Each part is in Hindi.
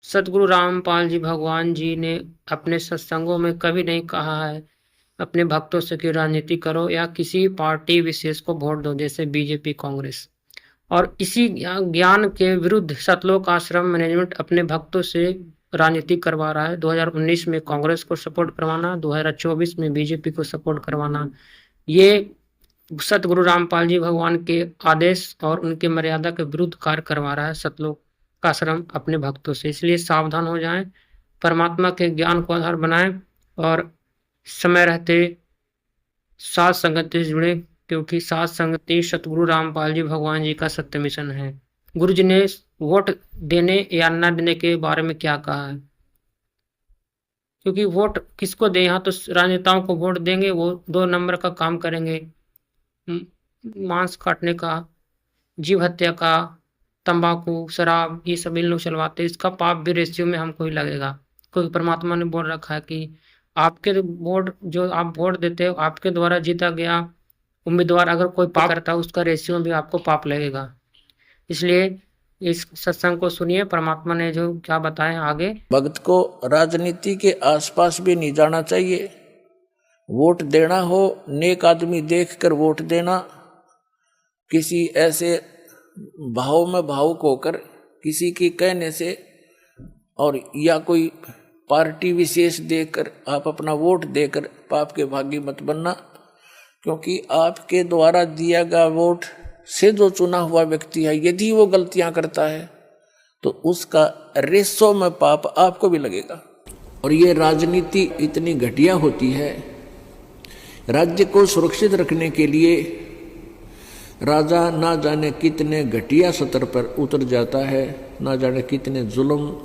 सतगुरु रामपाल जी भगवान जी ने अपने सत्संगों में कभी नहीं कहा है अपने भक्तों से कि राजनीति करो या किसी पार्टी विशेष को वोट दो, जैसे बीजेपी, कांग्रेस। और इसी ज्ञान के विरुद्ध सतलोक आश्रम मैनेजमेंट अपने भक्तों से राजनीति करवा रहा है। 2019 में कांग्रेस को सपोर्ट करवाना, 2024 में बीजेपी को सपोर्ट करवाना, ये सतगुरु रामपाल जी भगवान के आदेश और उनके मर्यादा के विरुद्ध कार्य करवा रहा है सतलोक का आश्रम अपने भक्तों से। इसलिए सावधान हो जाएं, परमात्मा के ज्ञान को आधार बनाएं और समय रहते साध संगति से जुड़े, क्योंकि साध संगति सतगुरु रामपाल जी भगवान जी का सत्य मिशन है। गुरु जी ने वोट देने या न देने के बारे में क्या कहा है, क्योंकि वोट किसको दें, यहाँ तो राजनेताओं को वोट देंगे, वो 2 नंबर का काम करेंगे, मांस काटने का, जीव हत्या का, तंबाकू, शराब, ये सब इन लोग चलवाते, इसका पाप भी रेशियो में हमको ही लगेगा, क्योंकि परमात्मा ने बोल रखा है कि आपके वोट जो आप वोट देते हो, आपके द्वारा जीता गया उम्मीदवार अगर कोई पाप करता है उसका रेशियो भी आपको पाप लगेगा। इसलिए इस सत्संग को सुनिए, परमात्मा ने जो क्या बताया आगे। भक्त को राजनीति के आसपास भी नहीं जाना चाहिए। वोट देना हो, नेक आदमी देखकर वोट देना, किसी ऐसे भाव में भावुक होकर किसी के कहने से और या कोई पार्टी विशेष देखकर आप अपना वोट देकर पाप के भागी मत बनना, क्योंकि आपके द्वारा दिया गया वोट से जो चुना हुआ व्यक्ति है, यदि वो गलतियां करता है तो उसका रेशो में पाप आपको भी लगेगा। और ये राजनीति इतनी घटिया होती है, राज्य को सुरक्षित रखने के लिए राजा ना जाने कितने घटिया स्तर पर उतर जाता है, ना जाने कितने जुल्म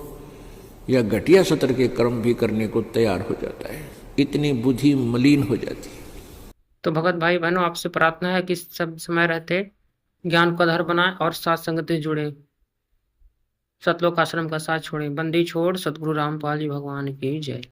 या घटिया स्तर के कर्म भी करने को तैयार हो जाता है, इतनी बुद्धि मलिन हो जाती है। तो भगत भाई बहनों, आपसे प्रार्थना है कि सब समय रहते ज्ञान को आधार बनाएं और साथ संगति जुड़े, सतलोक आश्रम का साथ छोड़ें। बंदी छोड़ सतगुरु रामपाल जी भगवान की जय।